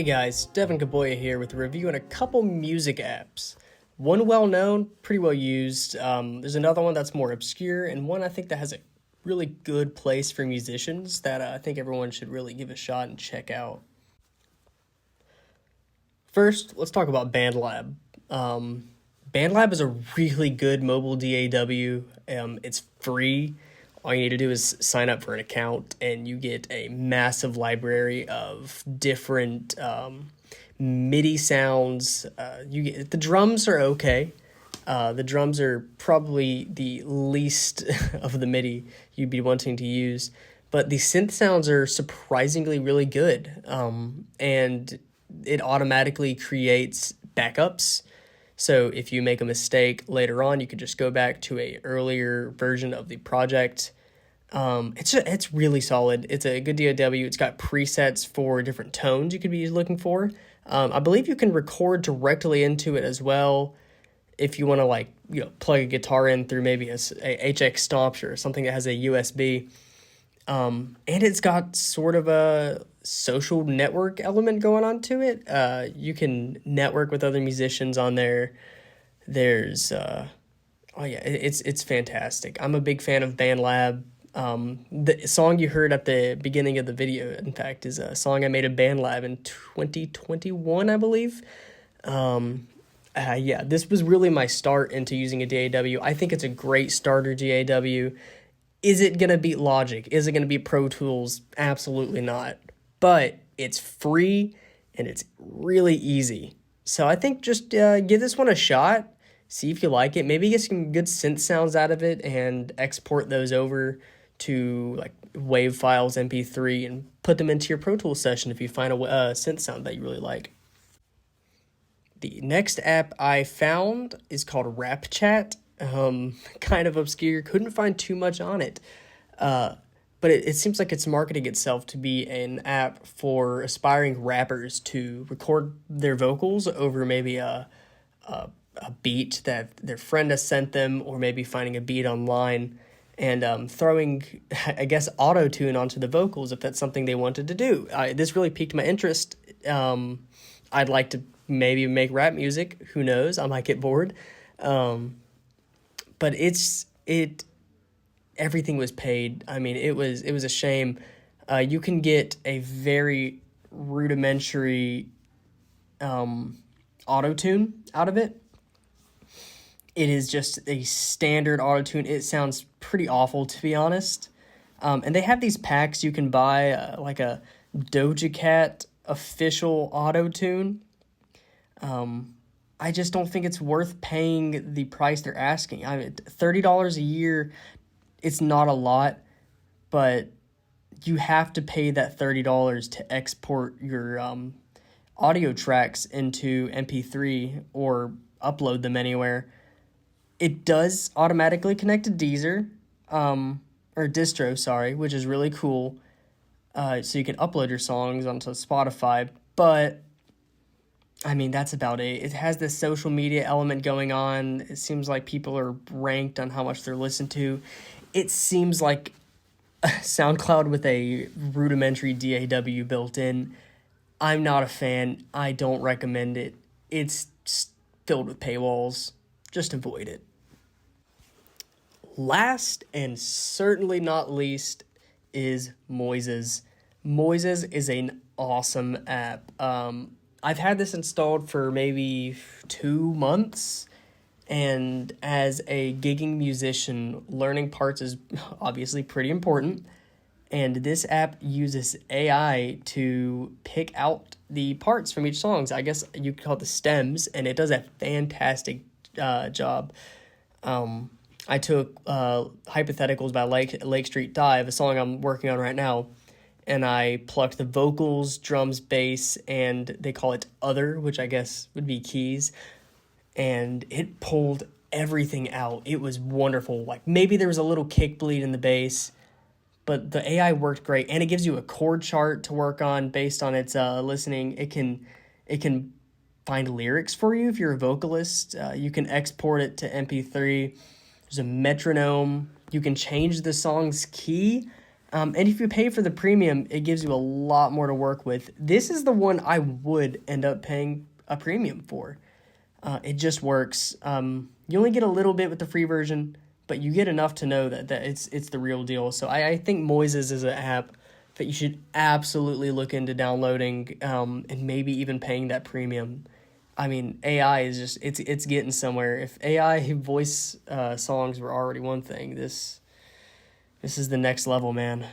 Hey guys, Devin Gaboya here with a review on a couple music apps. One well-known, pretty well used. There's another one that's more obscure, and one I think that has a really good place for musicians that I think everyone should really give a shot and check out. First, let's talk about BandLab. BandLab is a really good mobile DAW. It's free. All you need to do is sign up for an account, and you get a massive library of different MIDI sounds. The drums are okay. The drums are probably the least of the MIDI you'd be wanting to use, but the synth sounds are surprisingly really good. And it automatically creates backups. So if you make a mistake later on, you could just go back to a earlier version of the project. It's really solid. It's a good DAW. It's got presets for different tones you could be looking for. I believe you can record directly into it as well if you want to plug a guitar in through maybe a HX Stomp or something that has a USB. And it's got sort of a social network element going on to it. You can network with other musicians on there. There's it's fantastic. I'm a big fan of BandLab. The song you heard at the beginning of the video, in fact, is a song I made in BandLab in 2021, I believe. This was really my start into using a DAW. I think it's a great starter DAW. Is it going to beat Logic? Is it going to beat Pro Tools? Absolutely not. But it's free and it's really easy. So I think just give this one a shot. See if you like it. Maybe get some good synth sounds out of it and export those over to like WAV files, MP3, and put them into your Pro Tools session if you find a synth sound that you really like. The next app I found is called Rap Chat. Kind of obscure, couldn't find too much on it. But it seems like it's marketing itself to be an app for aspiring rappers to record their vocals over maybe a beat that their friend has sent them, or maybe finding a beat online and throwing, I guess, auto-tune onto the vocals if that's something they wanted to do. This really piqued my interest. I'd like to maybe make rap music. Who knows? I might get bored. But everything was paid. I mean, it was a shame. You can get a very rudimentary auto-tune out of it. It is just a standard auto-tune. It sounds pretty awful, to be honest. And they have these packs you can buy, like a Doja Cat official auto-tune. I just don't think it's worth paying the price they're asking. I mean, $30 a year, it's not a lot, but you have to pay that $30 to export your audio tracks into MP3 or upload them anywhere. It does automatically connect to Deezer, or distro, sorry, which is really cool. So you can upload your songs onto Spotify, but I mean, that's about it. It has this social media element going on. It seems like people are ranked on how much they're listened to. It seems like SoundCloud with a rudimentary DAW built in. I'm not a fan. I don't recommend it. It's filled with paywalls. Just avoid it. Last and certainly not least is Moises. Moises is an awesome app. I've had this installed for maybe 2 months, and as a gigging musician, learning parts is obviously pretty important, and this app uses AI to pick out the parts from each song. I guess you could call it the stems, and it does a fantastic job. I took Hypotheticals by Lake Street Dive, a song I'm working on right now, and I plucked the vocals, drums, bass, and they call it other, which I guess would be keys, and it pulled everything out. It was wonderful. Like, maybe there was a little kick bleed in the bass, but the AI worked great, and it gives you a chord chart to work on based on its listening. It can find lyrics for you if you're a vocalist. You can export it to MP3. There's a metronome. You can change the song's key. And if you pay for the premium, it gives you a lot more to work with. This is the one I would end up paying a premium for. It just works. You only get a little bit with the free version, but you get enough to know that it's the real deal. So I think Moises is an app that you should absolutely look into downloading, and maybe even paying that premium. I mean, AI is just it's getting somewhere. If AI voice songs were already one thing, this is the next level, man.